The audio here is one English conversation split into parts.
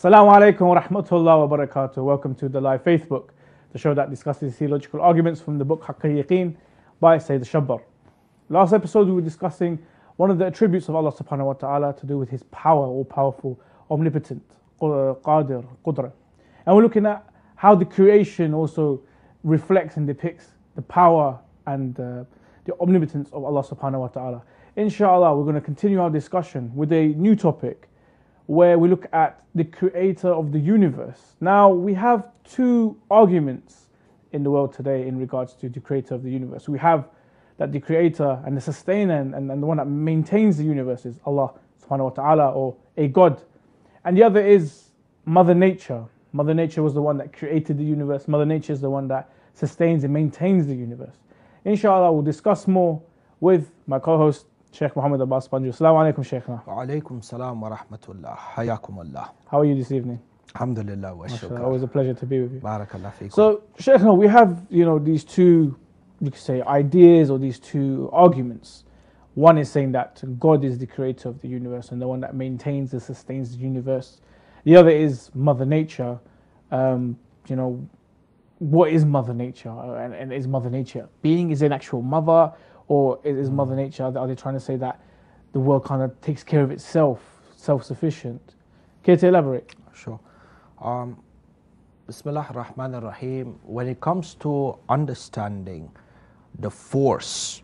Assalamu alaikum wa rahmatullahi wa barakatuh. Welcome to the live Facebook, the show that discusses theological arguments from the book Haqq al-Yaqeen by Sayyid Shabbar. Last episode we were discussing one of the attributes of Allah subhanahu wa ta'ala to do with his power, all powerful, omnipotent, qadir, qudra. And we're looking at how the creation also reflects and depicts the power and the omnipotence of Allah subhanahu wa ta'ala. Inshallah, we're going to continue our discussion with a new topic where we look at the creator of the universe. Now, we have two arguments in the world today in regards to the creator of the universe. We have that the creator and the sustainer and the one that maintains the universe is Allah subhanahu wa ta'ala, or a God. And the other is Mother Nature. Mother Nature was the one that created the universe. Mother Nature is the one that sustains and maintains the universe. Inshallah, we'll discuss more with my co-host, Sheikh Abbas Panju. Assalamu alaikum, Sheikhna. Wa alaikum salam wa rahmatullah. Hayakum Allah. How are you this evening? Alhamdulillah wa shukr. Always a pleasure to be with you. Barakallah feekum. So, Sheikhna, we have, these two, you could say, ideas or these two arguments. One is saying that God is the creator of the universe and the one that maintains and sustains the universe. The other is Mother Nature. What is Mother Nature? And is Mother Nature being? Is it an actual mother? Or is Mother Nature, are they trying to say that the world kind of takes care of itself, self-sufficient? Care to elaborate? Sure. Bismillah ar-Rahman ar-Rahim. When it comes to understanding the force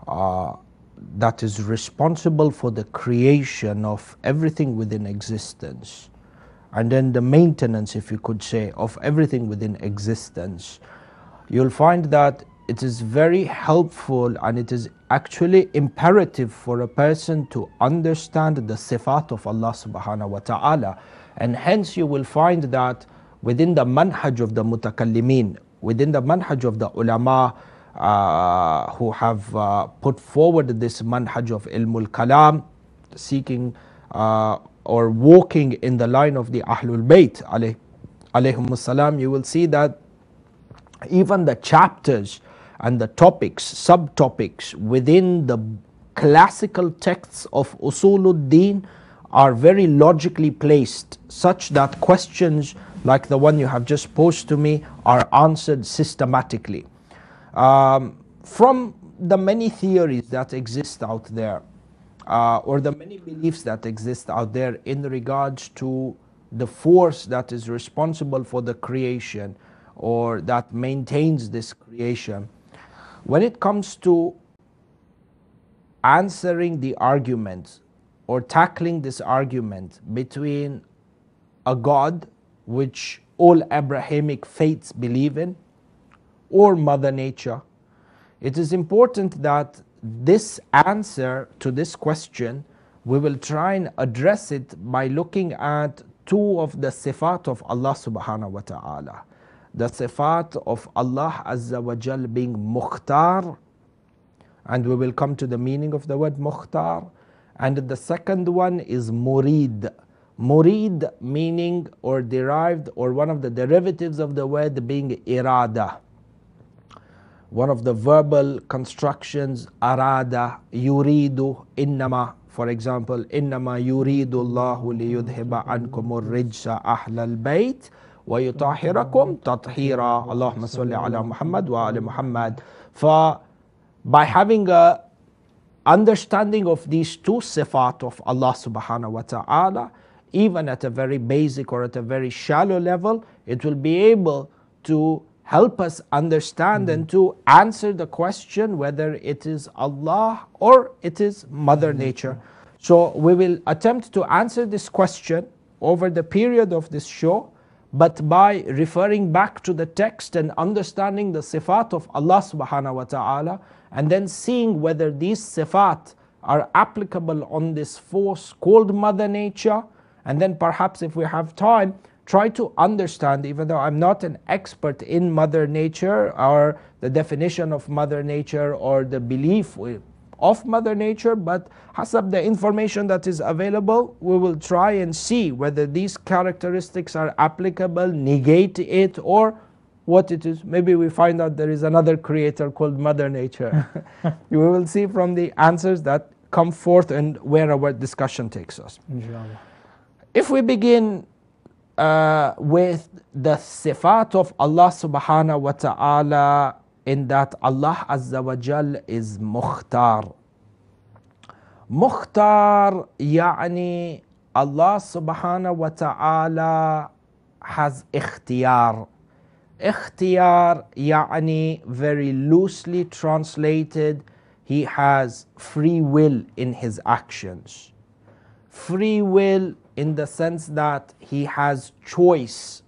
that is responsible for the creation of everything within existence, and then the maintenance, if you could say, of everything within existence, you'll find that it is very helpful and it is actually imperative for a person to understand the sifat of Allah subhanahu wa ta'ala. And hence you will find that within the manhaj of the mutakallimin, within the manhaj of the ulama who have put forward this manhaj of ilmul kalam, seeking or walking in the line of the Ahlul Bayt alayhimus salam, you will see that even the chapters and the topics, subtopics within the classical texts of Usuluddin are very logically placed, such that questions like the one you have just posed to me are answered systematically. From the many theories that exist out there, or the many beliefs that exist out there in regards to the force that is responsible for the creation or that maintains this creation, when it comes to answering the argument or tackling this argument between a God which all Abrahamic faiths believe in or Mother Nature, it is important that this answer to this question, we will try and address it by looking at two of the sifat of Allah subhanahu wa ta'ala. The sifat of Allah Azza wa Jal being Mukhtar, and we will come to the meaning of the word Mukhtar. And the second one is Murid. Murid meaning or derived, or one of the derivatives of the word being Irada. One of the verbal constructions, Arada, Yuridu, Innama. For example, Innama Yuridu Allahu liyudhiba ankumur rijsa ahlal bayt وَيُطَهِّرَكُمْ تَطْهِيرًا اللهم صل على محمد وآل محمد. For by having a understanding of these two sifat of Allah subhanahu wa ta'ala, even at a very basic or at a very shallow level, it will be able to help us understand and to answer the question whether it is Allah or it is Mother Nature. So we will attempt to answer this question over the period of this show, but by referring back to the text and understanding the sifat of Allah subhanahu wa ta'ala, and then seeing whether these sifat are applicable on this force called Mother Nature, and then perhaps if we have time, try to understand, even though I'm not an expert in Mother Nature or the definition of Mother Nature or the belief of Mother Nature, but hasab the information that is available, we will try and see whether these characteristics are applicable, negate it, or what it is. Maybe we find out there is another creator called Mother Nature. We will see from the answers that come forth and where our discussion takes us. Inshallah. If we begin with the sifat of Allah subhanahu wa ta'ala, in that Allah Azza wa Jal is Mukhtar. Mukhtar يعني Allah subhanahu wa ta'ala has ikhtiyar. Ikhtiyar يعني, very loosely translated, he has free will in his actions. Free will in the sense that he has choice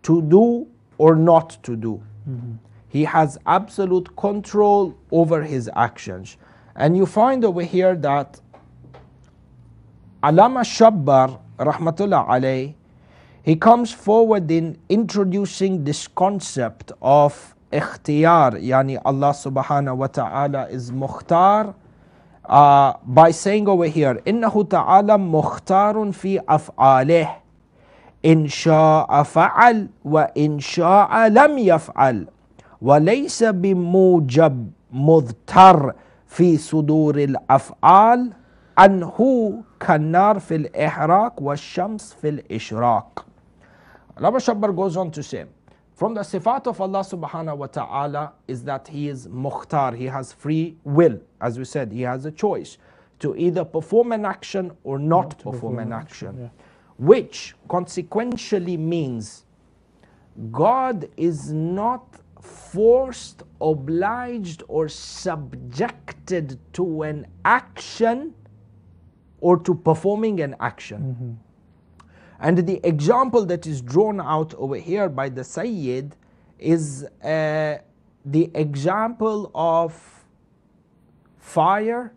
to do or not to do. He has absolute control over his actions. And you find over here that Allama Shabbar, rahmatullah alayh, he comes forward in introducing this concept of ikhtiyar, yani Allah subhanahu wa ta'ala is mukhtar, by saying over here, innahu ta'ala mukhtarun fi af'alih, in sha'a fa'al wa in sha'a lam yaf'al, wa laysa bimujab mudhtar fi sudur al-af'al, anhu kannar fil ihraq wa shams fil ishraq. Allama Shabbar goes on to say, from the sifat of Allah subhanahu wa ta'ala is that he is mukhtar, he has free will. As we said, he has a choice to either perform an action or not perform an action. Yeah. Which consequentially means God is not forced, obliged, or subjected to an action or to performing an action. And the example that is drawn out over here by the Sayyid is the example of fire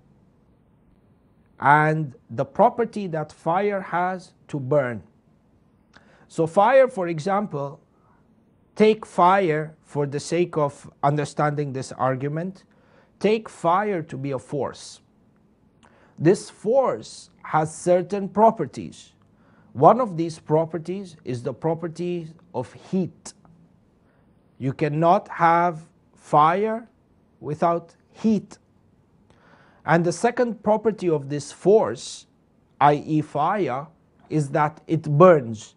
and the property that fire has to burn. So fire, for example, take fire for the sake of understanding this argument, take fire to be a force. This force has certain properties. One of these properties is the property of heat. You cannot have fire without heat. And the second property of this force, i.e. fire, is that it burns.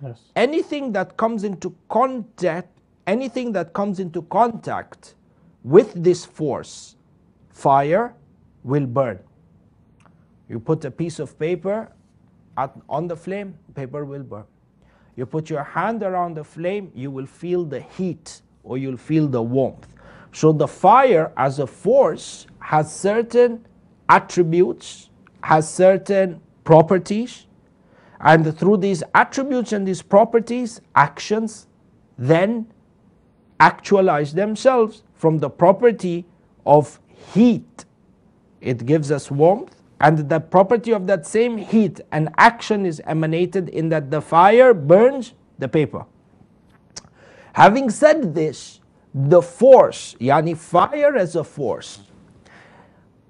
Yes. Anything that comes into contact with this force, fire, will burn. You put a piece of paper on the flame, paper will burn. You put your hand around the flame, you will feel the heat or you'll feel the warmth. So the fire as a force has certain attributes, has certain properties, and through these attributes and these properties, actions then actualize themselves. From the property of heat, it gives us warmth. And the property of that same heat and action is emanated in that the fire burns the paper. Having said this, the force, yani fire as a force,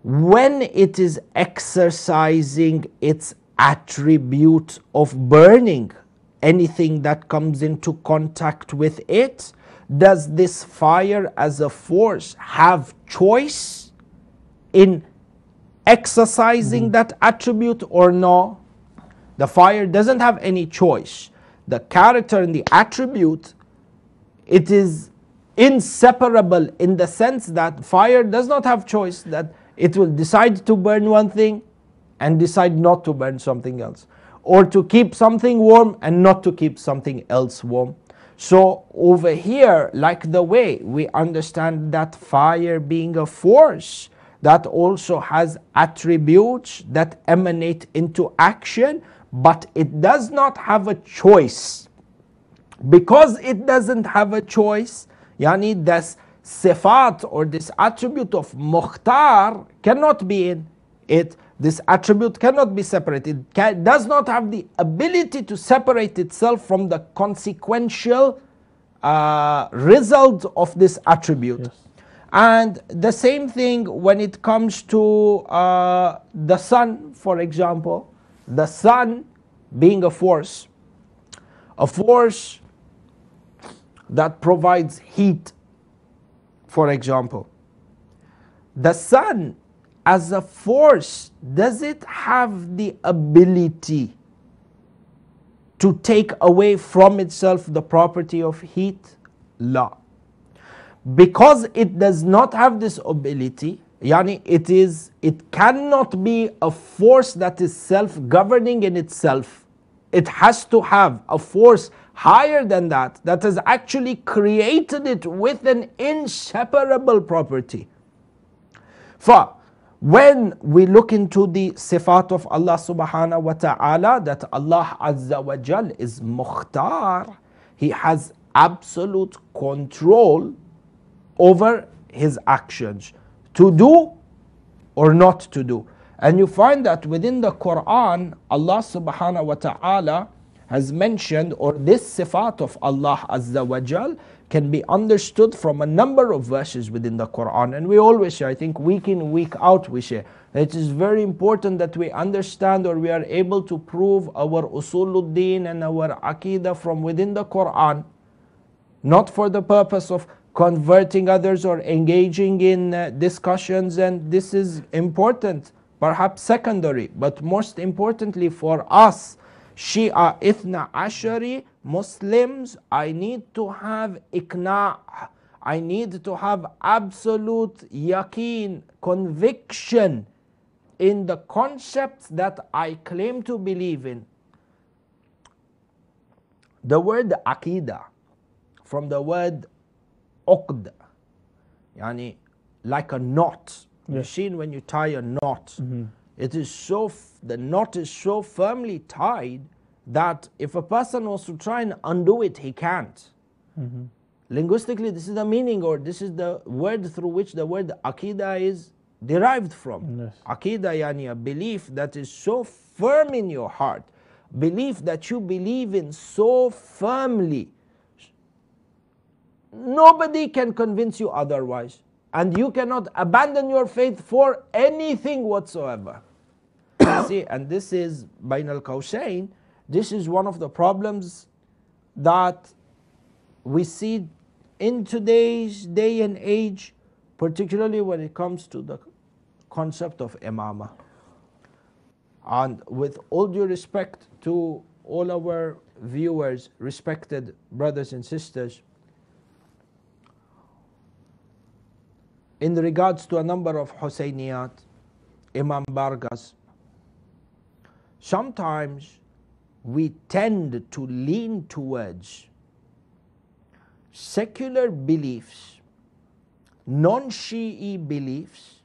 when it is exercising its attribute of burning anything that comes into contact with it, does this fire as a force have choice in exercising that attribute or no? The fire doesn't have any choice. The character and the attribute, it is inseparable in the sense that fire does not have choice, that it will decide to burn one thing and decide not to burn something else, or to keep something warm and not to keep something else warm. So over here, like the way we understand that fire being a force, that also has attributes that emanate into action, but it does not have a choice. Because it doesn't have a choice, yani this sifat or this attribute of mukhtar cannot be in it. This attribute cannot be separated. It does not have the ability to separate itself from the consequential result of this attribute. Yes. And the same thing when it comes to the sun, for example. The sun being a force that provides heat, for example. The sun as a force, does it have the ability to take away from itself the property of heat? La. Because it does not have this ability, yani it cannot be a force that is self-governing in itself. It has to have a force higher than that has actually created it with an inseparable property. For when we look into the sifat of Allah subhanahu wa ta'ala, that Allah azza wa jal is mukhtar, He has absolute control over His actions, to do or not to do. And you find that within the Quran, Allah subhanahu wa ta'ala has mentioned, or this sifat of Allah azza wa jal can be understood from a number of verses within the Quran. And we always say, I think week in, week out we say, it is very important that we understand, or we are able to prove our usuluddin and our aqidah from within the Quran, not for the purpose of converting others or engaging in discussions. And this is important, perhaps secondary, but most importantly for us Shia Ithna Ashari Muslims, I need to have iqna', I need to have absolute yaqeen, conviction in the concepts that I claim to believe in. The word aqidah, from the word uqd, yani like a knot. Yes. You've seen when you tie a knot, it is so, the knot is so firmly tied that if a person wants to try and undo it, he can't. Linguistically, this is the meaning, or this is the word through which the word aqidah is derived from. Yes. Aqidah yani a belief that is so firm in your heart, belief that you believe in so firmly, nobody can convince you otherwise, and you cannot abandon your faith for anything whatsoever. You see, and this is Bain al-Qawsayn, this is one of the problems that we see in today's day and age, particularly when it comes to the concept of imamah. And with all due respect to all our viewers, respected brothers and sisters, in regards to a number of Husayniyat, Imam Bargas, sometimes we tend to lean towards secular beliefs, non-Shi'i beliefs,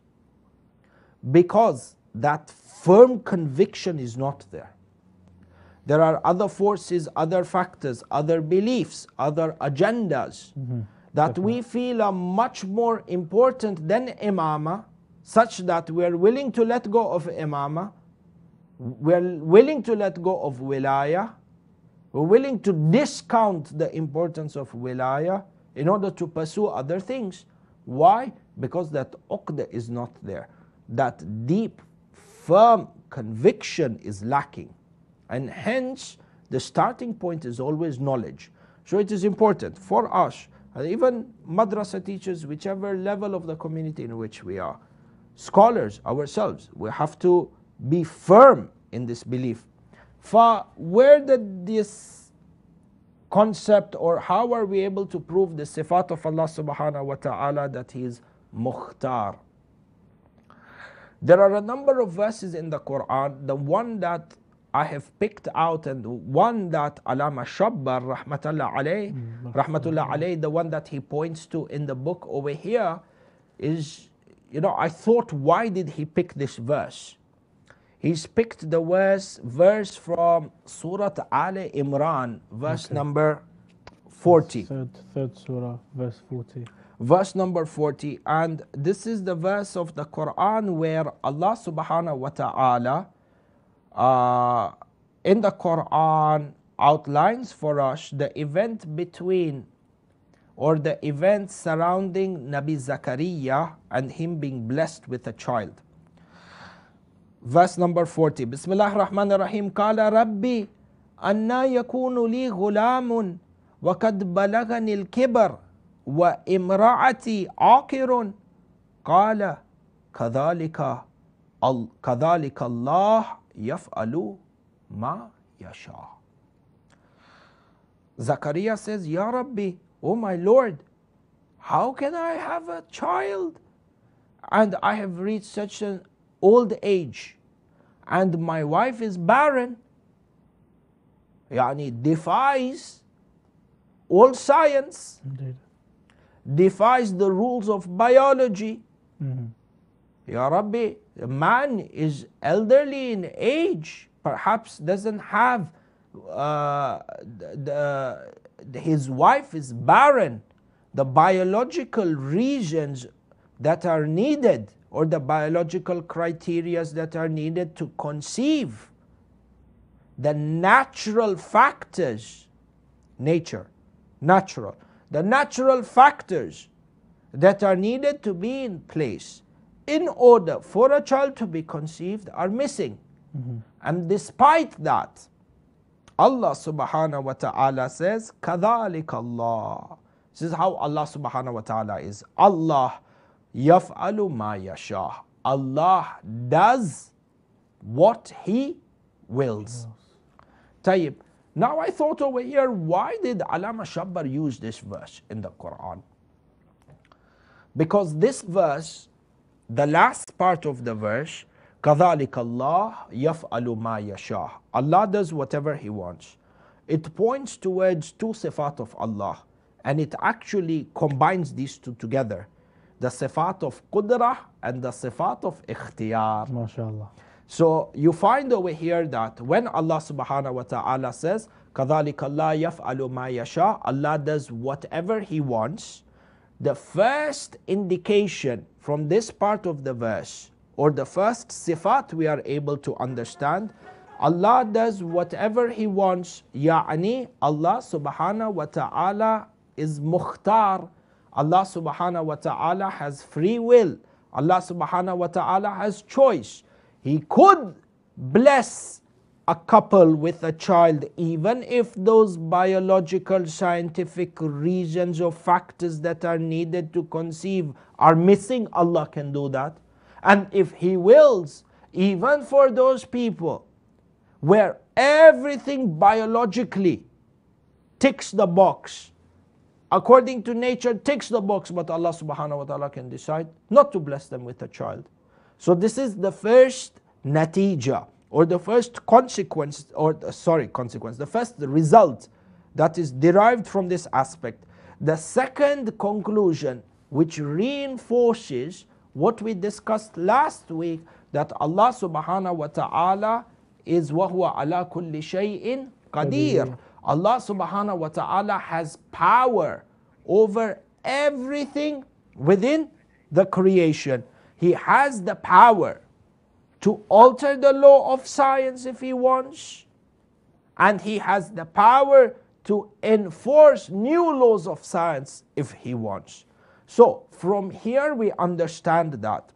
because that firm conviction is not there. There are other forces, other factors, other beliefs, other agendas that we feel are much more important than imamah, such that we are willing to let go of imamah, we are willing to let go of wilayah, we're willing to discount the importance of wilayah in order to pursue other things. Why? Because that uqda is not there. That deep, firm conviction is lacking. And hence, the starting point is always knowledge. So it is important for us, and even madrasa teachers, whichever level of the community in which we are, scholars ourselves, we have to be firm in this belief. For where did this concept, or how are we able to prove the sifat of Allah subhanahu wa ta'ala that He is mukhtar? There are a number of verses in the Quran. The one that I have picked out, and one that Alama Shabbar rahmatullah alayh, the one that he points to in the book over here is, I thought, why did he pick this verse? He's picked the verse from Surah Ali Imran, verse number 40. Third surah, verse 40. Verse number 40. And this is the verse of the Quran where Allah subhanahu wa ta'ala in the Quran outlines for us the event between, or the event surrounding Nabi Zakaria and him being blessed with a child. Verse number 40. Bismillah ar-Rahman ar-Rahim. Qala Rabbi anna yakunu li ghulamun wa qad balagani al-kibar wa imra'ati aqirun. Qala kadhalika Allah yaf'alu ma yasha. Zakaria says, Ya Rabbi, oh my Lord, how can I have a child? And I have reached such an old age, and my wife is barren. Yani defies all science, Indeed. defies the rules of biology. Mm-hmm. Ya Rabbi, a man is elderly in age, perhaps doesn't have, his wife is barren. The biological reasons that are needed, or the biological criteria that are needed to conceive, the natural factors, the natural factors that are needed to be in place in order for a child to be conceived are missing. Mm-hmm. And despite that, Allah subhanahu wa ta'ala says, كَذَلِكَ Allah. This is how Allah subhanahu wa ta'ala is. Allah يَفْعَلُ مَا يَشَاءُ. Allah does what He wills. Tayyib. Now I thought over here, why did Allama Shabbar use this verse in the Quran? Because this verse, the last part of the verse, كَذَلِكَ اللَّهُ يَفْعَلُ مَا يَشَاءُ. Allah does whatever He wants. It points towards two sifat of Allah, and it actually combines these two together. The sifat of Qudrah and the sifat of Ikhtiyar. MashaAllah. So you find over here that when Allah subhanahu wa ta'ala says, كَذَلِكَ اللَّهُ يَفْعَلُ مَا يَشَاءُ, Allah does whatever He wants. The first indication from this part of the verse, or the first sifat we are able to understand, Allah does whatever He wants. Ya'ni Allah subhanahu wa ta'ala is mukhtar. Allah subhanahu wa ta'ala has free will. Allah subhanahu wa ta'ala has choice. He could bless a couple with a child even if those biological, scientific reasons or factors that are needed to conceive are missing. Allah can do that. And if He wills, even for those people where everything biologically ticks the box, according to nature ticks the box, but Allah subhanahu wa ta'ala can decide not to bless them with a child. So this is the first natija, or the first consequence, the first result that is derived from this aspect. The second conclusion, which reinforces what we discussed last week, that Allah subhanahu wa ta'ala is وَهُوَ عَلَى كُلِّ شَيْءٍ قَدِيرٌ. Allah subhanahu wa ta'ala has power over everything within the creation. He has the power to alter the law of science if He wants, and He has the power to enforce new laws of science if He wants. So from here we understand that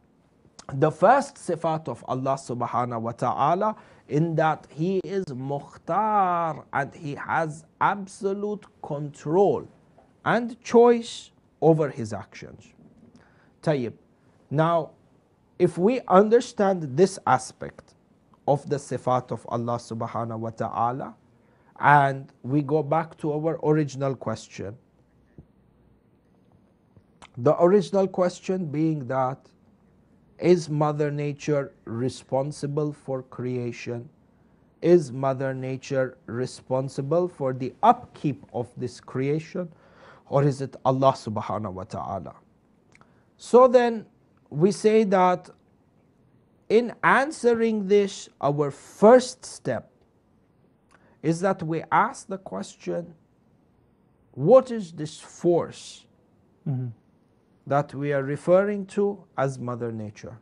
the first sifat of Allah subhanahu wa ta'ala, in that He is mukhtar and He has absolute control and choice over His actions. Tayyib. Now, if we understand this aspect of the sifat of Allah subhanahu wa ta'ala, and we go back to our original question, the original question being that, is Mother Nature responsible for creation? Is Mother Nature responsible for the upkeep of this creation? Or is it Allah subhanahu wa ta'ala? So then we say that in answering this, our first step is that we ask the question, what is this force that we are referring to as Mother Nature?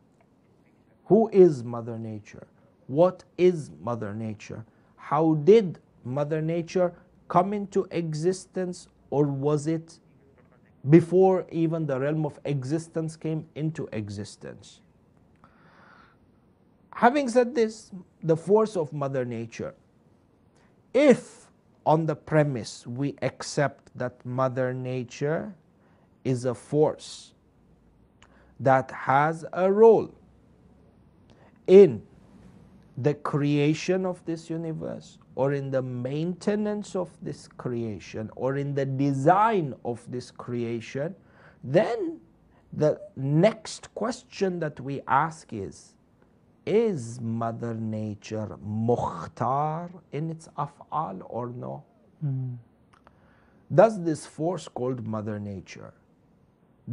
Who is Mother Nature? What is Mother Nature? How did Mother Nature come into existence, or was it before even the realm of existence came into existence? Having said this, the force of Mother Nature, if on the premise we accept that Mother Nature is a force that has a role in the creation of this universe, or in the maintenance of this creation, or in the design of this creation, then the next question that we ask is Mother Nature mukhtar in its af'al or no? Does this force called Mother Nature,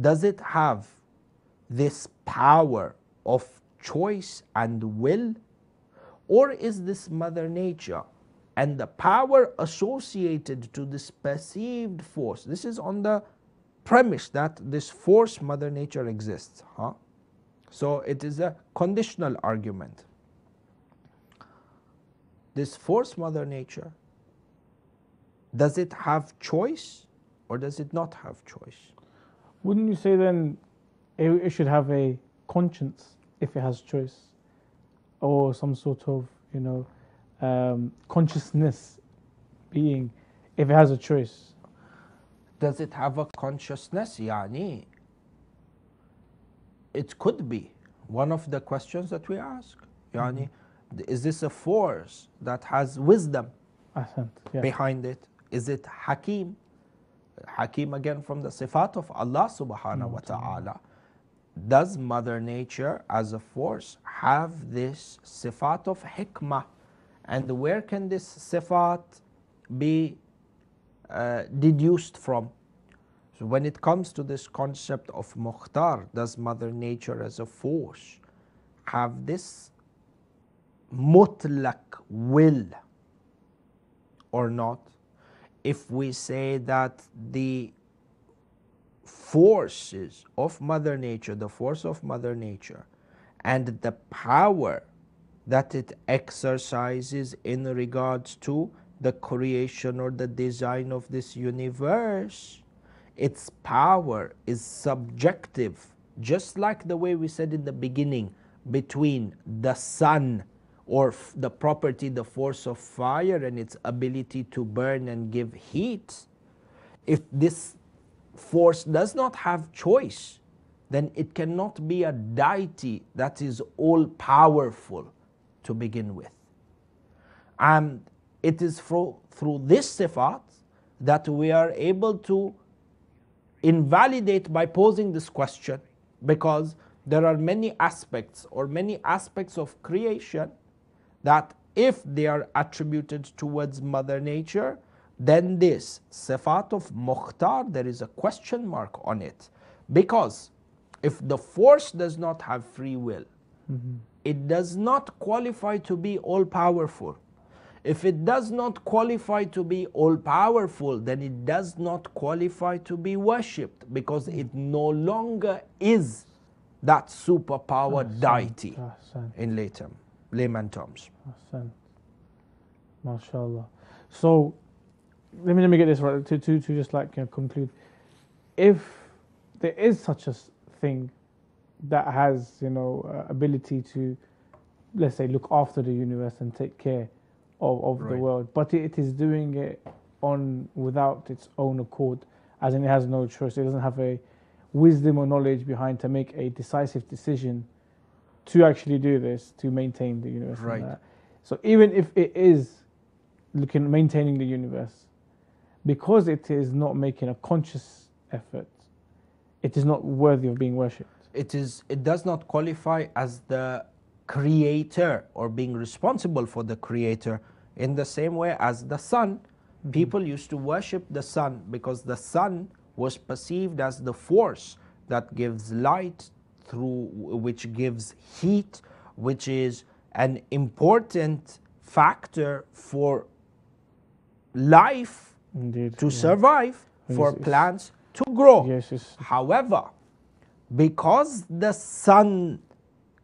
does it have this power of choice and will? Or is this Mother Nature and the power associated to this perceived force? This is on the premise that this force, Mother Nature, exists. So it is a conditional argument. This force, Mother Nature, does it have choice or does it not have choice? Wouldn't you say then it should have a conscience if it has choice, or some sort of, consciousness being if it has a choice? Does it have a consciousness? Yani, it could be one of the questions that we ask. Yani, is this a force that has wisdom behind it? Is it Hakim? Hakim again from the sifat of Allah subhanahu wa ta'ala. Does Mother Nature as a force have this sifat of hikmah? And where can this sifat be deduced from? So when it comes to this concept of mukhtar, does Mother Nature as a force have this mutlaq will or not? If we say that the forces of Mother Nature, the force of Mother Nature, and the power that it exercises in regards to the creation or the design of this universe, its power is subjective, just like the way we said in the beginning between the sun or the property, the force of fire and its ability to burn and give heat. If this force does not have choice, then it cannot be a deity that is all powerful to begin with. And it is through this sifat that we are able to invalidate by posing this question, because there are many aspects of creation that if they are attributed towards Mother Nature, then this sifat of mukhtar, there is a question mark on it. Because if the force does not have free will, it does not qualify to be all-powerful. If it does not qualify to be all-powerful, then it does not qualify to be worshipped, because it no longer is that superpower deity in layman terms. MashaAllah. So let me get this right to just like conclude. If there is such a thing that has ability to, let's say, look after the universe and take care of the world, but it is doing it without its own accord, as in it has no choice, it doesn't have a wisdom or knowledge behind to make a decisive decision to actually do this, to maintain the universe. Right. So even if it is maintaining the universe, because it is not making a conscious effort, it is not worthy of being worshipped. It does not qualify as the creator or being responsible for the creator, in the same way as the sun. People used to worship the sun because the sun was perceived as the force that gives light, which gives heat, which is an important factor for life to survive, for plants to grow. However, because the sun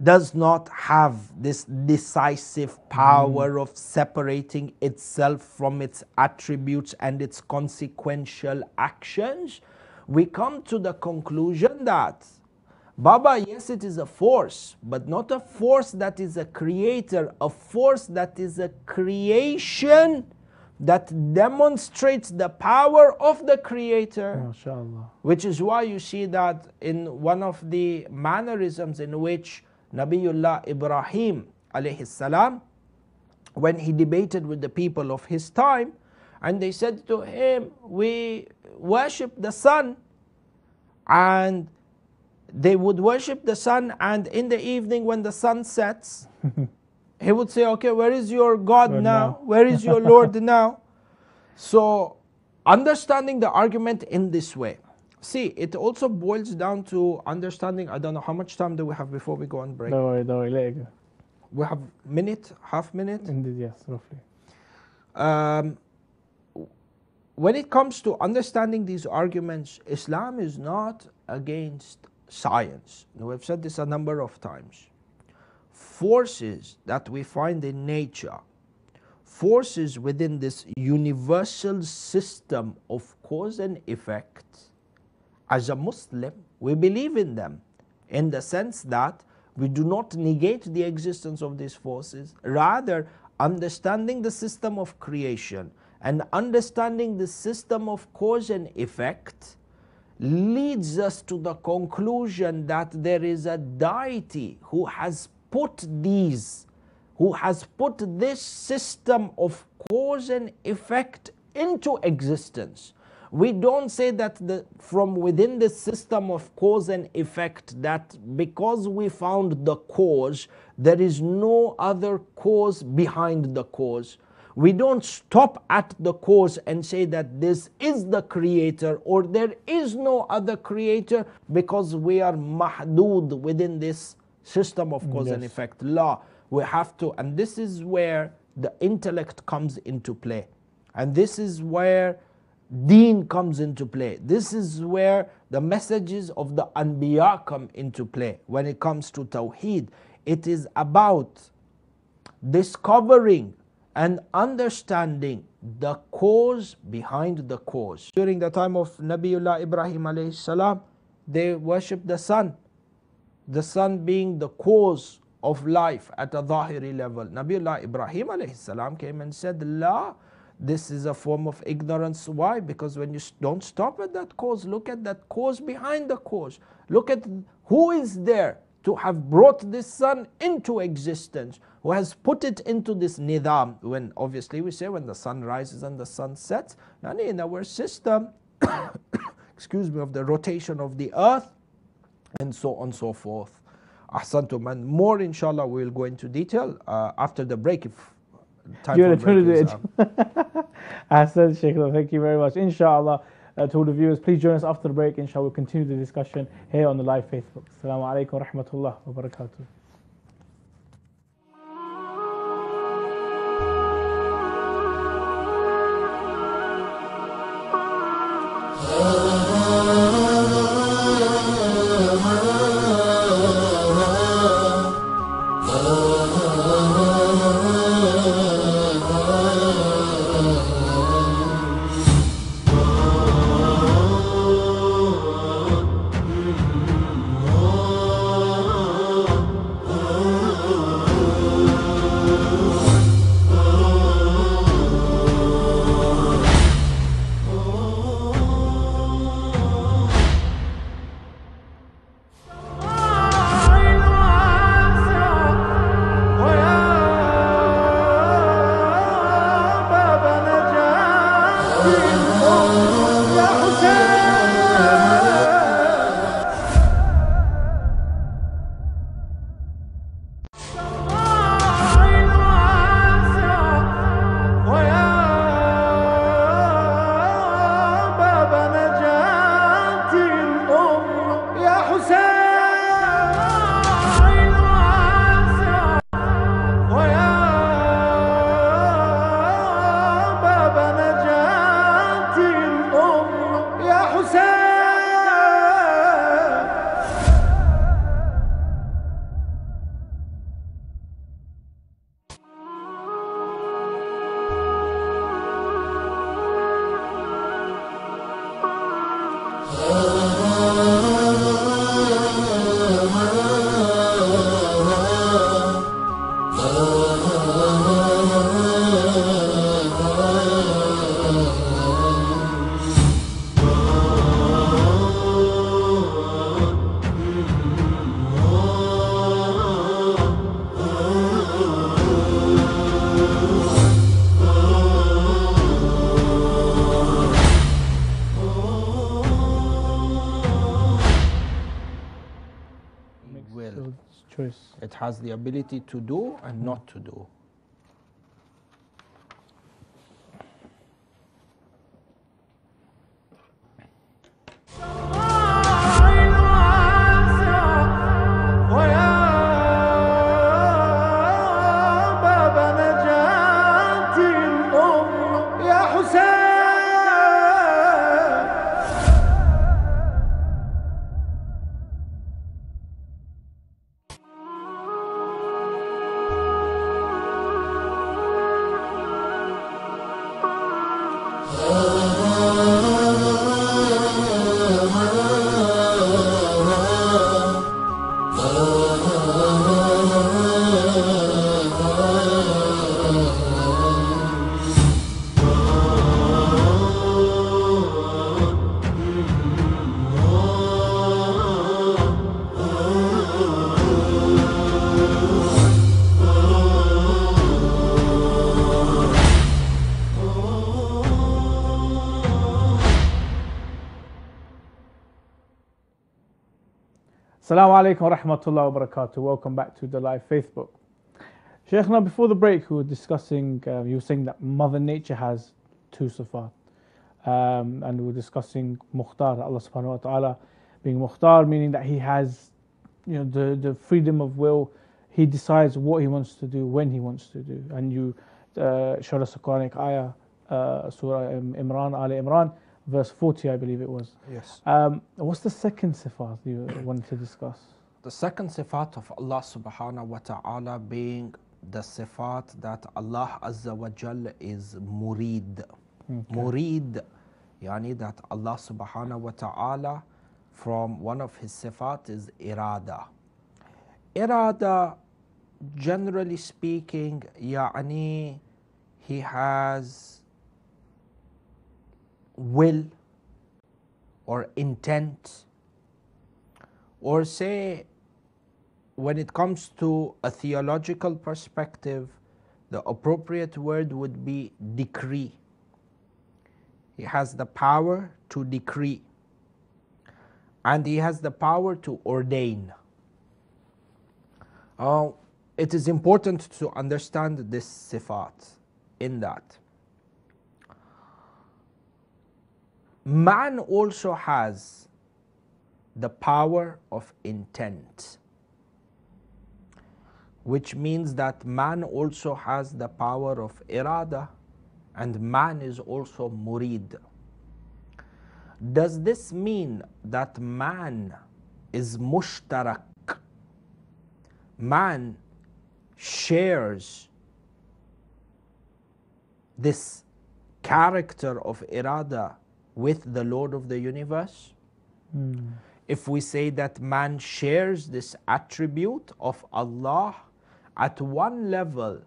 does not have this decisive power of separating itself from its attributes and its consequential actions, we come to the conclusion that Baba, yes, it is a force, but not a force that is a creator, a force that is a creation that demonstrates the power of the creator. MashaAllah. Which is why you see that in one of the mannerisms in which Nabiullah Ibrahim alayhi salam when he debated with the people of his time, and they said to him, we worship the sun, and they would worship the sun, and in the evening when the sun sets, he would say, okay, where is your God now? Where is your Lord now? So understanding the argument in this way. See, it also boils down to understanding, I don't know, how much time do we have before we go on break? Don't worry, let it go. We have minute, half minute? Indeed, yes, roughly. When it comes to understanding these arguments, Islam is not against science. We've said this a number of times. Forces that we find in nature, forces within this universal system of cause and effect, as a Muslim, we believe in them in the sense that we do not negate the existence of these forces. Rather, understanding the system of creation and understanding the system of cause and effect leads us to the conclusion that there is a deity who has put this system of cause and effect into existence. We don't say that from within the system of cause and effect, that because we found the cause, there is no other cause behind the cause. We don't stop at the cause and say that this is the creator or there is no other creator, because we are mahdood within this system of cause and effect. La, we have to, and this is where the intellect comes into play. And this is where Deen comes into play. This is where the messages of the Anbiya come into play. When it comes to Tawheed, it is about discovering and understanding the cause behind the cause. During the time of Nabiullah Ibrahim alayhi salam, they worshipped the sun being the cause of life at a Zahiri level. Nabiullah Ibrahim alayhi salam came and said, La, this is a form of ignorance. Why? Because when you don't stop at that cause, look at that cause behind the cause. Look at who is there to have brought this sun into existence, who has put it into this nidam. When obviously we say when the sun rises and the sun sets, and in our system, excuse me, of the rotation of the earth, and so on and so forth. Ahsantum, and more inshallah we will go into detail after the break, if time for break is up. Ahsan, Sheikh, thank you very much. Inshallah, to all the viewers, please join us after the break. Inshallah, we'll continue the discussion here on the live Facebook. Assalamu alaikum wa rahmatullah wa barakatuh. choice. It has the ability to do and not to do. Assalamu alaikum wa rahmatullahi wa barakatuh. Welcome back to the live Facebook. Sheikh, now before the break, we were discussing, you were saying that Mother Nature has two sifat. And we were discussing Mukhtar, Allah subhanahu wa ta'ala being Mukhtar, meaning that he has the freedom of will. He decides what he wants to do, when he wants to do. And you showed us a Quranic ayah, Surah Imran, Ali Imran, verse 40, I believe it was. Yes. What's the second sifat you wanted to discuss? The second sifat of Allah subhanahu wa ta'ala being the sifat that Allah Azza wa Jal is murid. Okay. Murid, yani that Allah subhanahu wa ta'ala, from one of his sifat is irada. Irada, generally speaking, yani he has will or intent, or say when it comes to a theological perspective, the appropriate word would be decree. He has the power to decree, and he has the power to ordain. It is important to understand this sifat in that man also has the power of intent, which means that man also has the power of irada, and man is also murid. Does this mean that man is mushtarak? Man shares this character of irada with the Lord of the universe? If we say that man shares this attribute of Allah, at one level,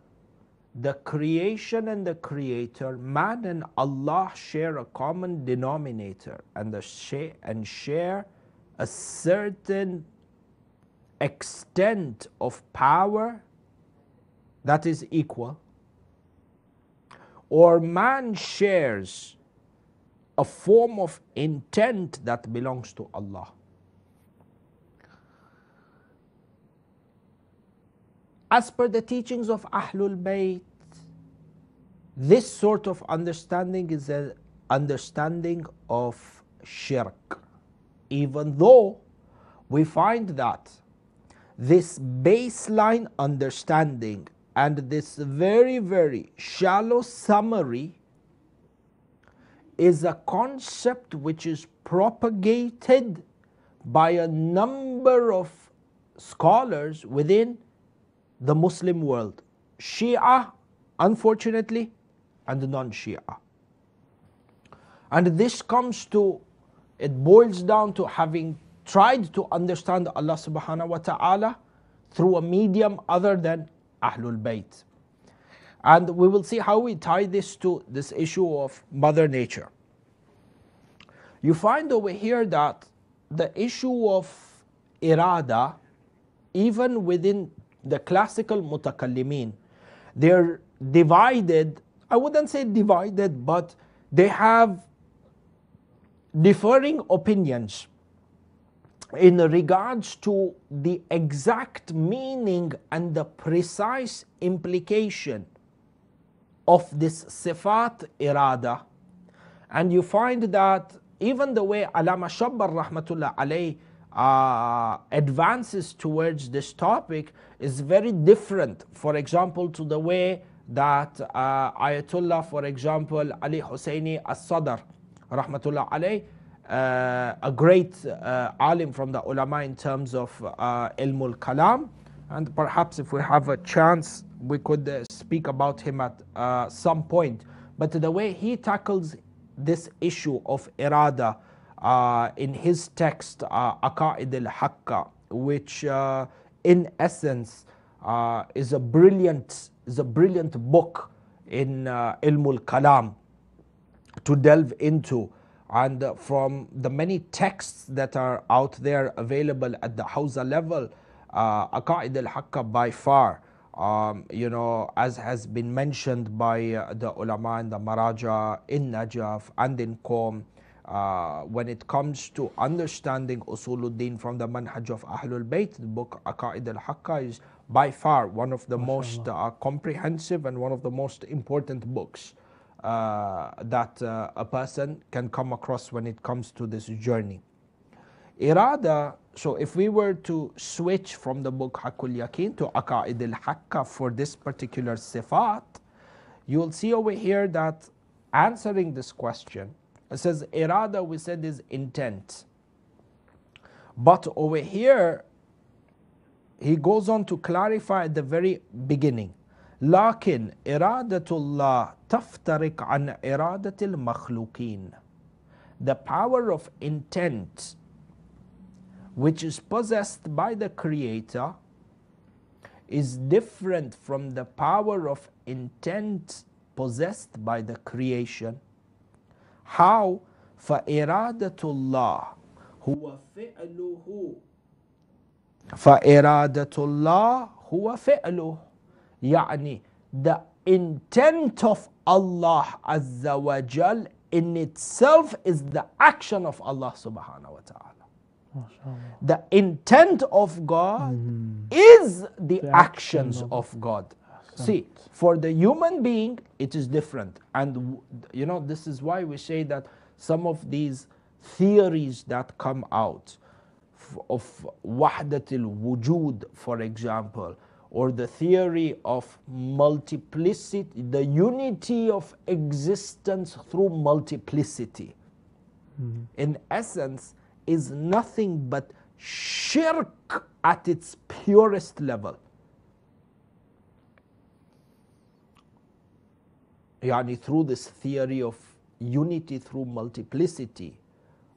the creation and the creator, man and Allah share a common denominator and share a certain extent of power that is equal. Or man shares a form of intent that belongs to Allah. As per the teachings of Ahlul Bayt, this sort of understanding is an understanding of shirk, even though we find that this baseline understanding and this very, very shallow summary is a concept which is propagated by a number of scholars within the Muslim world, Shia, unfortunately, and non-Shia. And this it boils down to having tried to understand Allah subhanahu wa ta'ala through a medium other than Ahlul Bayt. And we will see how we tie this to this issue of Mother Nature. You find over here that the issue of irada, even within the classical mutakallimin, they're divided. I wouldn't say divided, but they have differing opinions in regards to the exact meaning and the precise implication of this sifat irada. And you find that even the way Alama Shabbar rahmatullah alayh advances towards this topic is very different, for example, to the way that Ayatollah, for example, Ali Husseini as-Sadr rahmatullah alayh, a great alim from the ulama in terms of ilmul kalam, and perhaps if we have a chance we could speak about him at some point. But the way he tackles this issue of irada in his text Aqaid al-Haqqa, which in essence is a brilliant book in ilmul kalam to delve into. And from the many texts that are out there available at the Hawza level, Aqaid al-Haqqa by far, as has been mentioned by the ulama and the maraja in Najaf and in Qom, when it comes to understanding Usuluddin from the manhaj of Ahlul Bayt, the book Aqaid al-Haqqa is by far one of the most comprehensive and one of the most important books that a person can come across when it comes to this journey. Irada, so if we were to switch from the book Haqqul Yaqeen to Aqaid al-Haqqa for this particular sifat, you will see over here that answering this question, it says irada, we said, is intent. But over here, he goes on to clarify at the very beginning. لكن إرادة الله تفترق عن إرادة المخلوقين. The power of intent which is possessed by the Creator is different from the power of intent possessed by the creation. How? فإرادة الله هو فعله. فإرادة الله هو فعله. يعني the intent of Allah Azza wa Jal in itself is the action of Allah subhanahu wa ta'ala. The intent of God is the actions of God. See, for the human being it is different, and this is why we say that some of these theories that come out of wahdatul wujud, for example, or the theory of multiplicity, the unity of existence through multiplicity, in essence is nothing but shirk at its purest level. Yani through this theory of unity through multiplicity,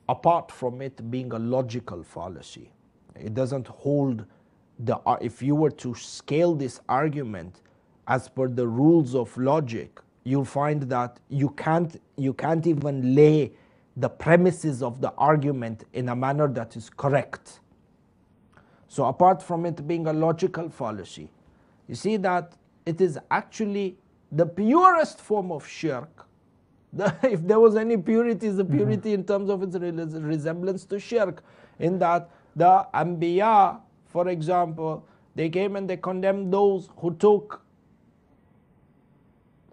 apart from it being a logical fallacy, it doesn't hold. If you were to scale this argument as per the rules of logic, you'll find that you can't even lay the premises of the argument in a manner that is correct. So apart from it being a logical fallacy, you see that it is actually the purest form of shirk. If there was any purity, it's the purity in terms of its resemblance to shirk, in that the Anbiya, for example, they came and they condemned those who took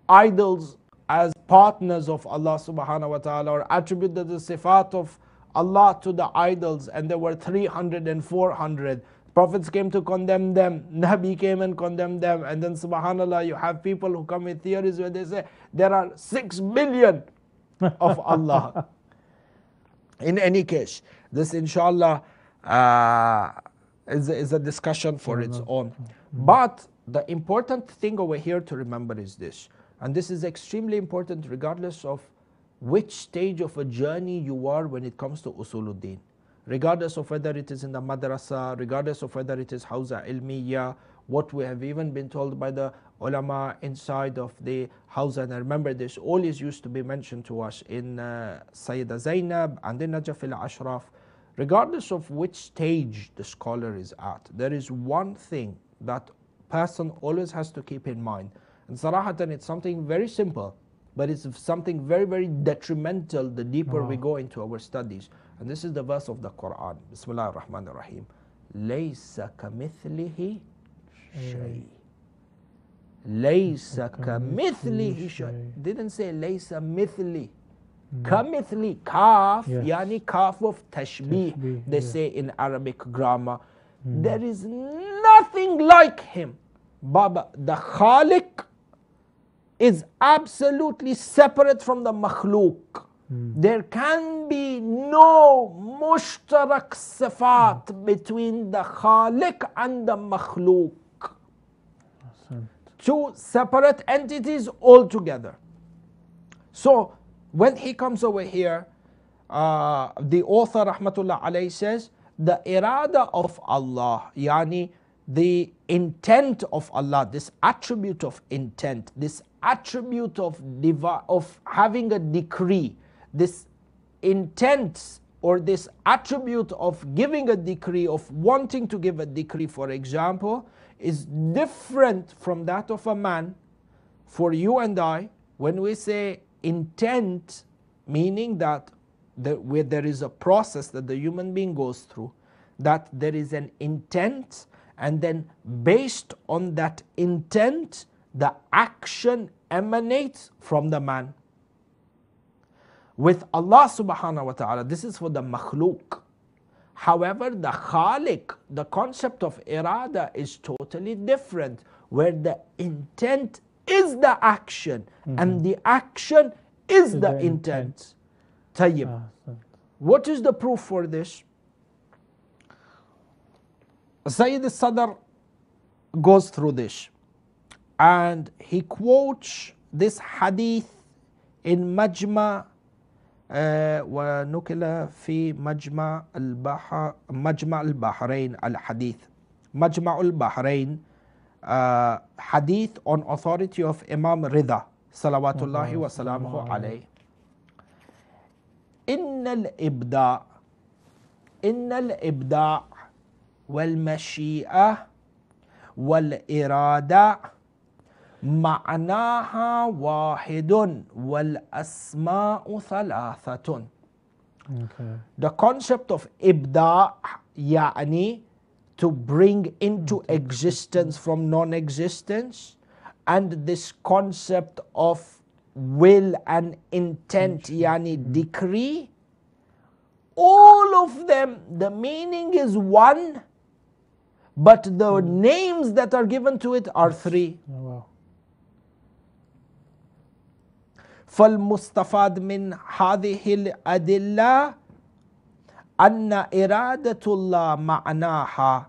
idols as partners of Allah subhanahu wa ta'ala, or attributed the sifat of Allah to the idols, and there were 300 and 400. Prophets came to condemn them, Nabi came and condemned them, and then subhanallah, you have people who come with theories where they say there are 6 billion of Allah. In any case, this inshallah is a discussion for its own. But the important thing over here to remember is this, and this is extremely important regardless of which stage of a journey you are when it comes to Usuluddin, regardless of whether it is in the madrasa, regardless of whether it is Hawza Ilmiya, what we have even been told by the ulama inside of the Hawza. And I remember this always used to be mentioned to us in Sayyida Zainab and in Najaf al-Ashraf. Regardless of which stage the scholar is at, there is one thing that person always has to keep in mind. And sarahatan, it's something very simple, but it's something very, very detrimental the deeper we go into our studies. And this is the verse of the Quran. Bismillah ar-Rahman ar-Rahim. Laysa kamithlihi shay. Laysa kamithlihi shay. Didn't say laysa mithli. Kamithli, kaf, yani kaf of tashbih. They say in Arabic grammar. There is nothing like him. Baba, the Khaliq is absolutely separate from the makhluk. There can be no mushtarak sifat between the Khaliq and the makhluk. Two separate entities altogether. So when he comes over here, the author Rahmatullah alayhi says, the irada of Allah, yani the intent of Allah, this attribute of intent, this attribute of having a decree, this intent or this attribute of giving a decree, of wanting to give a decree, for example, is different from that of a man. For you and I, when we say intent, meaning that where there is a process that the human being goes through, that there is an intent, and then based on that intent, the action emanates from the man. With Allah subhanahu wa ta'ala, this is for the makhluk. However, the Khaliq, the concept of irada is totally different, where the intent is the action, and the action is the intent. Tayyib. What is the proof for this? Sayyid al-Sadr goes through this, and he quotes this hadith in Majma ونقل في مجمع البحرين الحديث مجمع البحرين hadith on authority of Imam Rida salawatullahi wa salamuhu alayh. إن الإبداع والمشيئة والإرادة معناها واحد والأسماء ثلاثة. The concept of ibda, يعني to bring into existence from non-existence, and this concept of will and intent, yani decree, all of them, the meaning is one, but the names that are given to it are three. فالمستفاد من هذه الأدلة أن إرادة الله معناها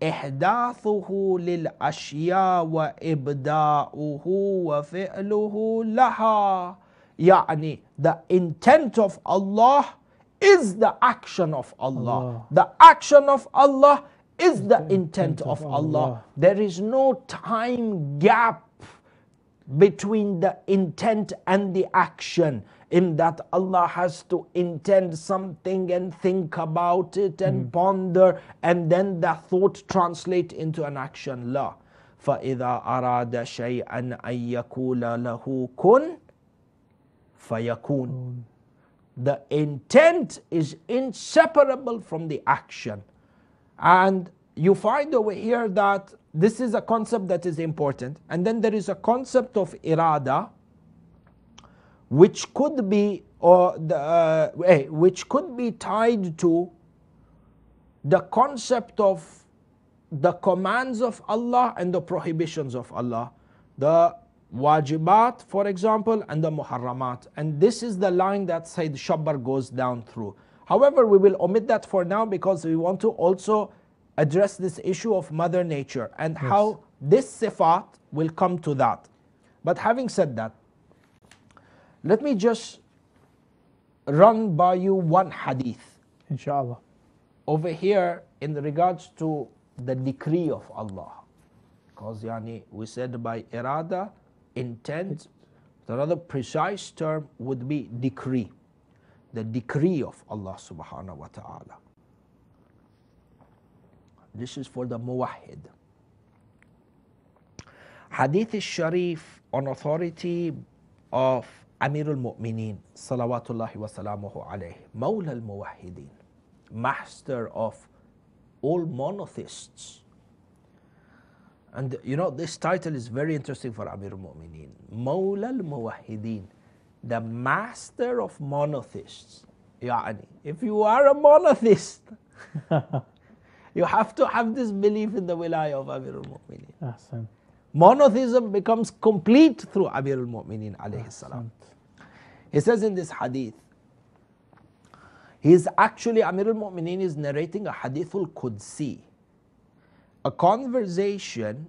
إحداثه للأشياء وإبداؤه وفعله لها. يعني the intent of Allah is the action of Allah. The action of Allah is the intent of Allah. There is no time gap between the intent and the action, in that Allah has to intend something and think about it and ponder, and then the thought translate into an action. La. فَإِذَا أَرَادَ شَيْئًا أَن يَقُولَ لَهُ كُن فَيَكُونُ. The intent is inseparable from the action. And you find over here that this is a concept that is important. And then there is a concept of irada, which could be which could be tied to the concept of the commands of Allah and the prohibitions of Allah, the wajibat, for example, and the muharramat. And this is the line that Sayyid Shabbar goes down through. However, we will omit that for now, because we want to also address this issue of Mother Nature and how this sifat will come to that. But having said that, let me just run by you one hadith, inshallah, over here in regards to the decree of Allah. Because we said by irada, intent, the rather precise term would be decree. The decree of Allah subhanahu wa ta'ala. This is for the muwahhid. Hadith al-Sharif on authority of Amirul Mu'mineen, salawatullahi wa salamuhu alayhi, Mawla al-Muwahhideen, master of all monotheists. And you know, this title is very interesting for Amirul Mu'mineen. Mawla al-Muwahhideen, the master of monotheists. Yani, if you are a monotheist, you have to have this belief in the wilayah of Amirul Mu'mineen. Ahsan. Monotheism becomes complete through Amirul Mu'mineen alayhi salam. He says in this hadith, he is actually, Amirul Mu'mineen is narrating a hadithul Qudsi, a conversation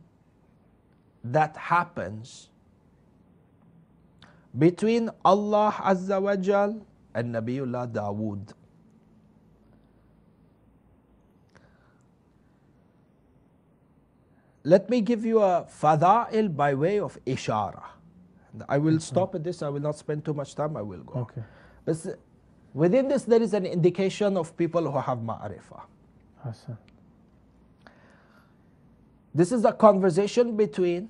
that happens between Allah Azza wa Jal and Nabiullah Dawood. Let me give you a fada'il by way of ishara. I will stop at this, I will not spend too much time, I will go. Okay. But within this there is an indication of people who have ma'rifah. Ahsan. This is a conversation between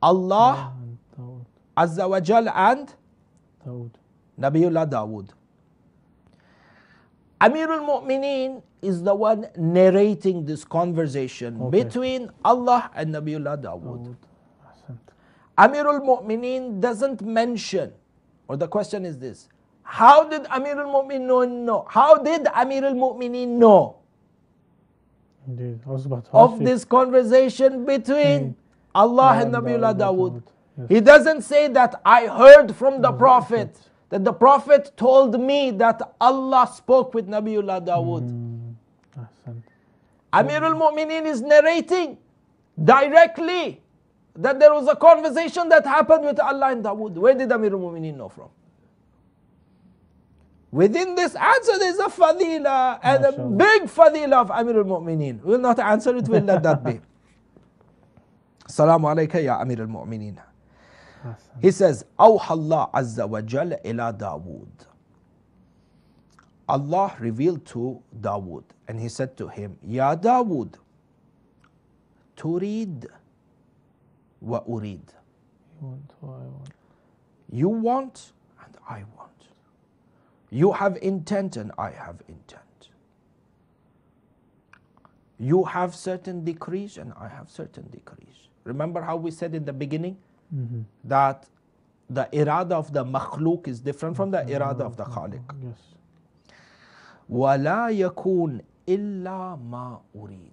Allah And Dawood. Azza wa Jal and Dawood. Nabiullah Dawood. Amirul Mu'mineen is the one narrating this conversation between Allah and Nabiullah Dawood. Dawood. Ahsan. Amirul Mu'mineen doesn't mention, or the question is this, how did Amirul Mu'mineen know? How did Amirul Mu'mineen know Indeed. I was about to ask of you. this conversation between Allah and Nabiullah Dawood? Yes. He doesn't say that I heard from the Prophet, that the Prophet told me that Allah spoke with Nabiullah Dawood. Ahsan. Amirul Mu'mineen is narrating directly that there was a conversation that happened with Allah and Dawood. Where did Amirul Mu'mineen know from? Within this answer there is a fadila, and a big fadila of Amirul Mu'mineen. We will not answer it, we'll let that be. Assalamu alayka ya Amirul Mu'mineen. He says, Awha Allah Azza wa Jalla ila Dawood. Allah revealed to Dawood, and he said to him, Ya Dawood, turid wa urid. You want what I want. You want and I want. You have intent and I have intent. You have certain decrees and I have certain decrees. Remember how we said in the beginning that the irada of the makhluk is different from the irada of the khaliq. Yes. وَلَا يَكُونْ إِلَّا مَا أُرِيد.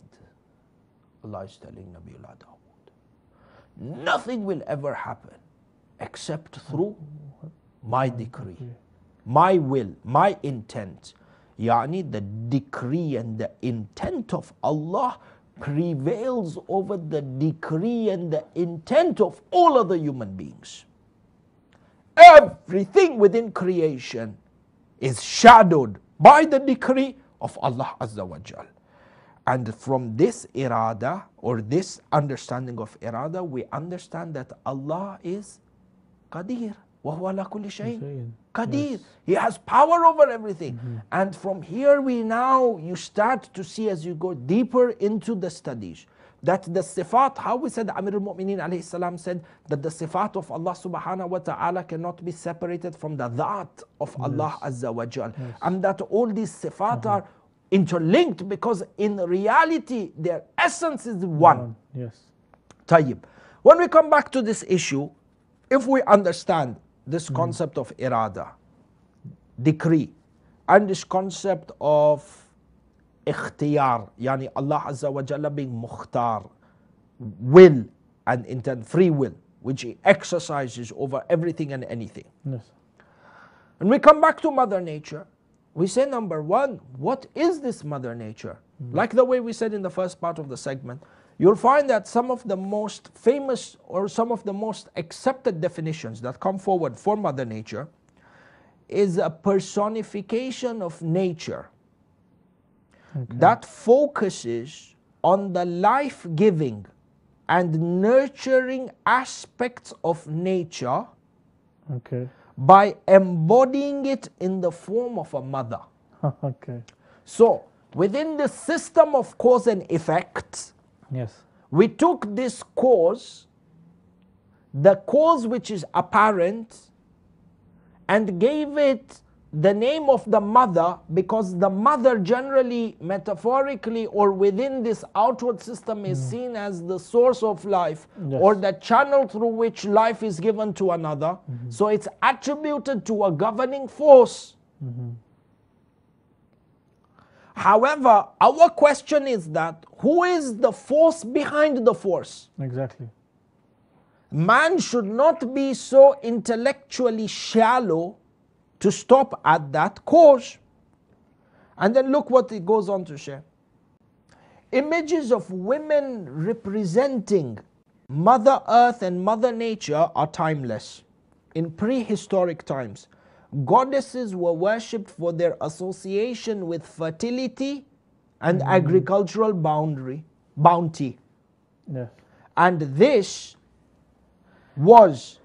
Allah is telling Nabiullah Dawood, nothing will ever happen except through my decree, my will, my intent. Yani the decree and the intent of Allah prevails over the decree and the intent of all other human beings. Everything within creation is shadowed by the decree of Allah Azza wa Jal. And from this irada, or this understanding of irada, we understand that Allah is Qadir. وَهُوَ عَلَى كُلِّ شَيْءٍ Qadir. Yes. He has power over everything. And from here you start to see, as you go deeper into the studies, that the sifat, how we said, Amirul Mu'mineen alayhi salam said that the sifat of Allah subhanahu wa ta'ala cannot be separated from the dhat of Allah Azza wa Jal. And that all these sifat are interlinked, because in reality their essence is one. Yes. Tayyib. When we come back to this issue, if we understand this concept of irada, decree, and this concept of ikhtiyar, yani Allah Azza wa Jalla being mukhtar, will and intent, free will, which He exercises over everything and anything. Yes. And we come back to Mother Nature, we say, number one, what is this Mother Nature? Like the way we said in the first part of the segment, you'll find that some of the most famous or some of the most accepted definitions that come forward for Mother Nature is a personification of nature that focuses on the life-giving and nurturing aspects of nature by embodying it in the form of a mother. So, within the system of cause and effect, we took this cause, the cause which is apparent, and gave it the name of the mother, because the mother generally, metaphorically, or within this outward system is seen as the source of life, Yes. or the channel through which life is given to another. So it's attributed to a governing force. However, our question is that who is the force behind the force? Exactly. Man should not be so intellectually shallow to stop at that cause. And then look what it goes on to share. Images of women representing Mother Earth and Mother Nature are timeless. In prehistoric times, goddesses were worshipped for their association with fertility and agricultural bounty. Yes. And this was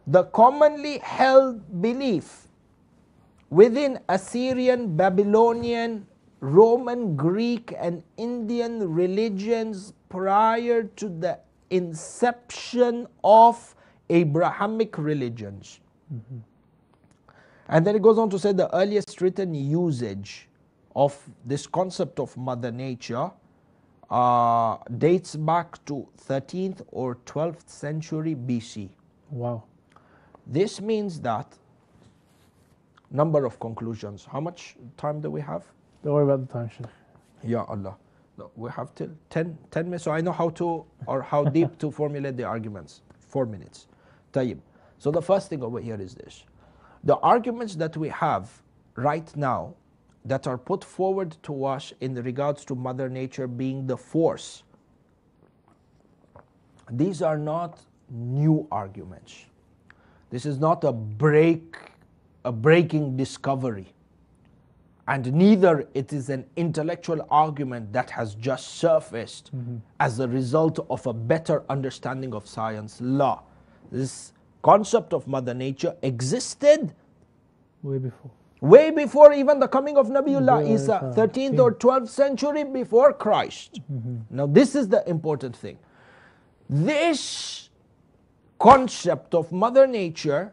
the commonly held belief within Assyrian, Babylonian, Roman, Greek, and Indian religions prior to the inception of Abrahamic religions. And then it goes on to say the earliest written usage of this concept of Mother Nature dates back to 13th or 12th century BC. Wow. This means that number of conclusions. How much time do we have? Don't worry about the time, Sheikh. Ya Allah. No, we have till 10 minutes, so I know how to, or how deep to formulate the arguments. 4 minutes. Tayyib. So the first thing over here is this. The arguments that we have right now that are put forward to us in regards to Mother Nature being the force, these are not new arguments. This is not a breaking discovery. And neither it is an intellectual argument that has just surfaced as a result of a better understanding of science law. This concept of Mother Nature existed way before even the coming of Nabiullah Isa, 13th or 12th century before Christ. Now this is the important thing. This concept of Mother Nature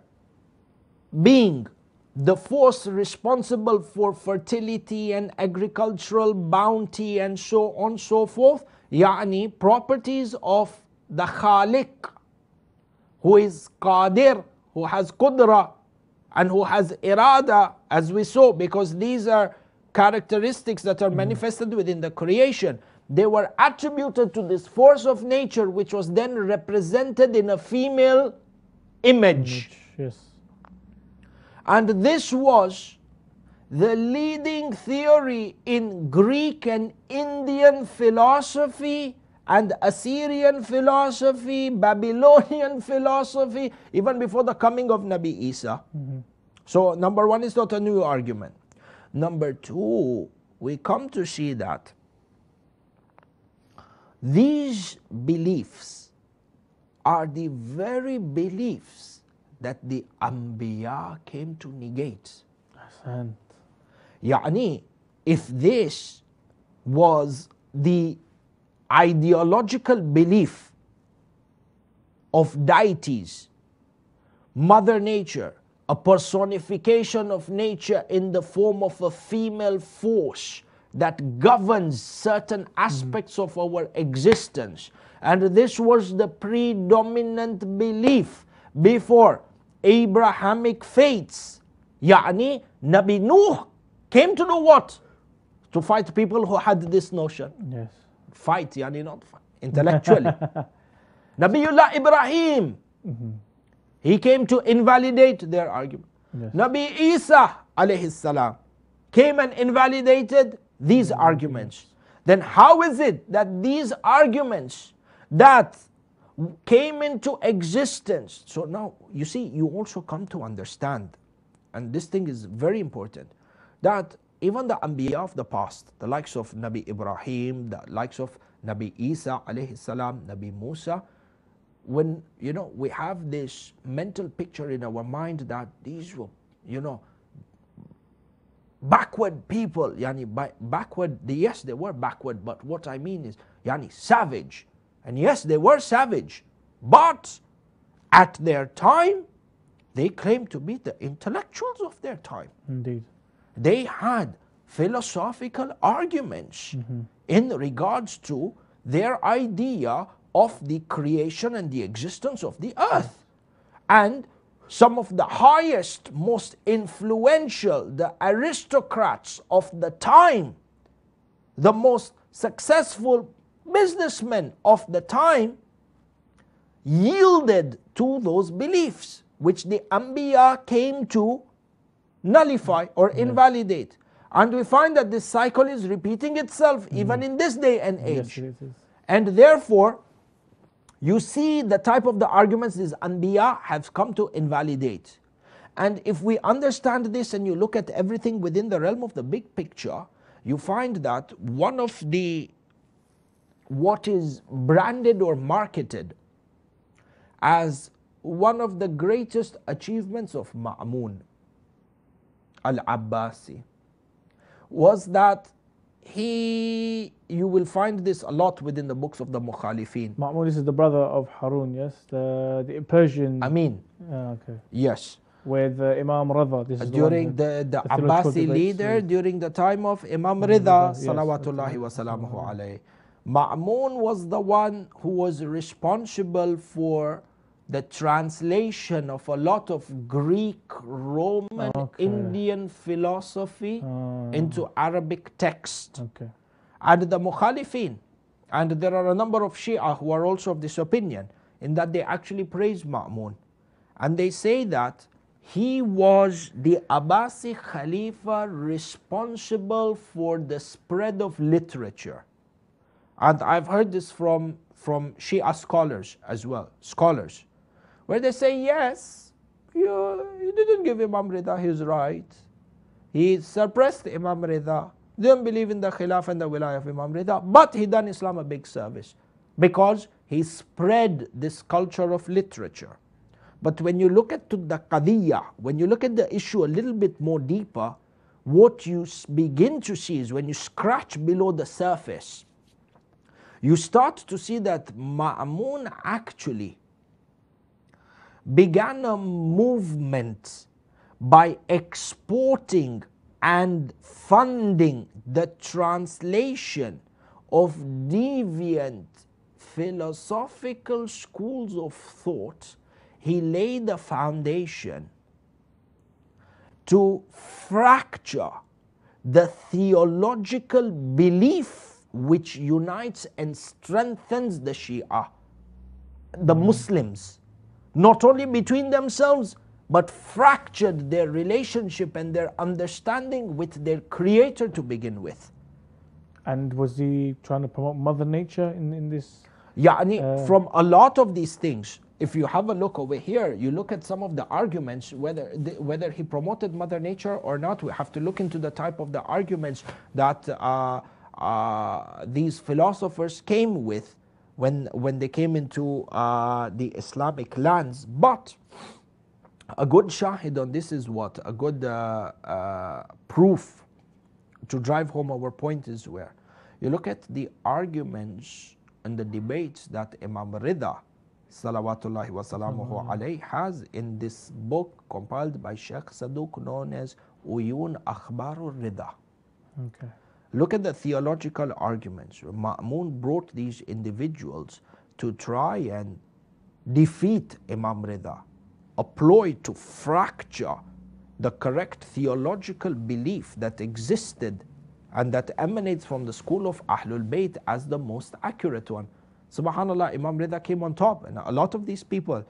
being the force responsible for fertility and agricultural bounty and so on so forth, yani properties of the Khaliq, who is Qadir, who has Qudra, and who has Irada, as we saw, because these are characteristics that are manifested within the creation. They were attributed to this force of nature, which was then represented in a female image. Yes. And this was the leading theory in Greek and Indian philosophy and Assyrian philosophy, Babylonian philosophy, even before the coming of Nabi Isa. So number one is not a new argument. Number two, we come to see that these beliefs are the very beliefs that the Anbiya came to negate. Ahsant. Yani, if this was the ideological belief of deities, Mother Nature, a personification of nature in the form of a female force that governs certain aspects of our existence, and this was the predominant belief before Abrahamic faiths, yani Nabi Nuh came to do what? To fight people who had this notion. Yes. Fight, yani not fight, intellectually. Nabiullah Ibrahim, he came to invalidate their argument. Yes. Nabi Isa alayhi salam came and invalidated these arguments. Then how is it that these arguments that came into existence, so now you see, you also come to understand, and this thing is very important, that even the Anbiya of the past, the likes of Nabi Ibrahim, the likes of Nabi Isa alayhi salam, Nabi Musa, when we have this mental picture in our mind that these were backward people, yani backward, yes they were backward, but what I mean is yani savage. And yes, they were savage, but at their time they claimed to be the intellectuals of their time. Indeed. They had philosophical arguments in regards to their idea of the creation and the existence of the earth. And some of the highest, most influential, the aristocrats of the time, the most successful businessmen of the time, yielded to those beliefs, which the Anbiya came to nullify or invalidate. And we find that this cycle is repeating itself even in this day and age. Yes, it is. And therefore, you see the type of the arguments these Anbiya have come to invalidate. And if we understand this and you look at everything within the realm of the big picture, you find that one of the, what is branded or marketed as one of the greatest achievements of Ma'mun al-Abbasi was that you will find this a lot within the books of the Mukhalifin. Ma'mun, this is the brother of Harun, yes? The Persian. Amin. Okay. Yes. With Imam Rida. This is during the theological Abbasi debates, leader, yes. during the time of Imam Rida, salawatullahi wa salamuhu alayhi. Ma'mun was the one who was responsible for the translation of a lot of Greek, Roman, Indian philosophy into Arabic text. Okay. And the Mukhalifin, and there are a number of Shia who are also of this opinion, in that they actually praise Ma'mun. And they say that he was the Abbasi Khalifa responsible for the spread of literature. And I've heard this from Shia scholars as well, where they say, yes, you didn't give Imam Rida his right. He suppressed Imam Rida, didn't believe in the Khilaf and the Wilayah of Imam Rida, but he done Islam a big service because he spread this culture of literature. But when you look at the qadiyya, when you look at the issue a little bit more deeper, what you begin to see is when you scratch below the surface, you start to see that Ma'mun actually began a movement by exporting and funding the translation of deviant philosophical schools of thought. He laid the foundation to fracture the theological belief which unites and strengthens the Shia, the Muslims, not only between themselves, but fractured their relationship and their understanding with their creator to begin with. And was he trying to promote Mother Nature in this? Yeah, from a lot of these things, if you have a look over here, you look at some of the arguments, whether he promoted Mother Nature or not, we have to look into the type of the arguments that these philosophers came with when they came into the Islamic lands. But a good shahid on this is what? A good proof to drive home our point is where you look at the arguments and the debates that Imam Rida salawatullahi wa salamuhu alayhi has in this book compiled by Sheikh Saduq known as Uyun Akhbarul Rida. Okay. Look at the theological arguments. Ma'mun brought these individuals to try and defeat Imam Rida, a ploy to fracture the correct theological belief that existed and that emanates from the school of Ahlul Bayt as the most accurate one. Subhanallah, Imam Rida came on top, and a lot of these people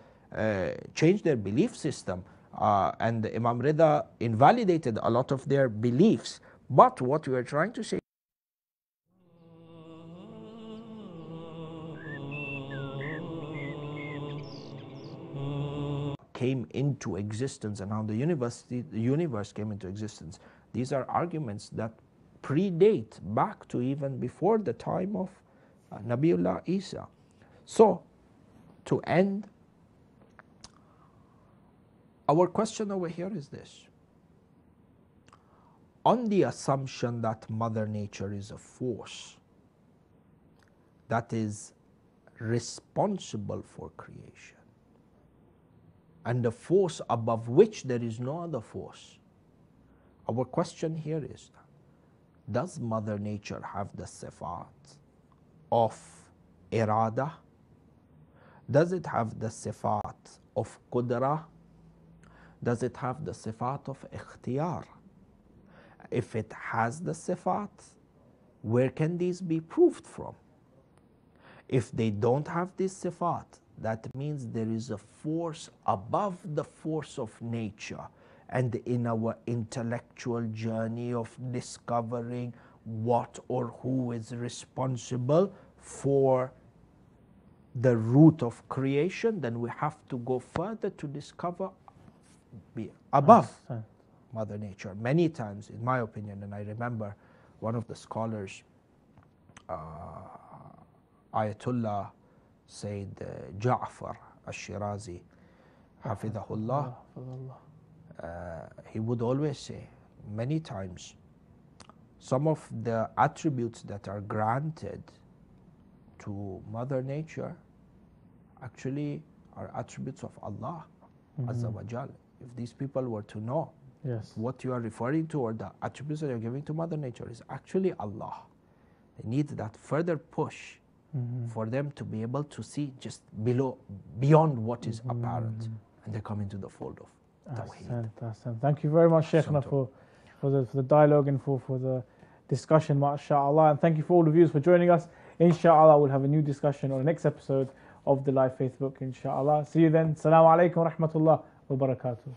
changed their belief system, and Imam Rida invalidated a lot of their beliefs. But what we are trying to say came into existence and how the universe came into existence. These are arguments that predate back to even before the time of Nabiullah Isa. So, to end, our question over here is this. On the assumption that Mother Nature is a force that is responsible for creation, and the force above which there is no other force. Our question here is, does Mother Nature have the sifat of irada? Does it have the sifat of qudra? Does it have the sifat of ikhtiyar? If it has the sifat, where can these be proved from? If they don't have this sifat, that means there is a force above the force of nature. And in our intellectual journey of discovering what or who is responsible for the root of creation, then we have to go further to discover above Mother Nature. Many times, in my opinion, and I remember one of the scholars, Ayatollah Sayyid Ja'far al-Shirazi, Hafidhahullah, he would always say, many times, some of the attributes that are granted to Mother Nature actually are attributes of Allah Azza wa Jal. If these people were to know what you are referring to or the attributes that you're giving to Mother Nature is actually Allah, they need that further push for them to be able to see just beyond what is apparent, and they come into the fold of Tawheed. Thank you very much, Shaykhna, for the dialogue and for the discussion, mashallah. And thank you for all the viewers for joining us. Inshallah, we'll have a new discussion on the next episode of the live Facebook, inshallah. See you then. Assalamu alaikum wa rahmatullah wa barakatuh.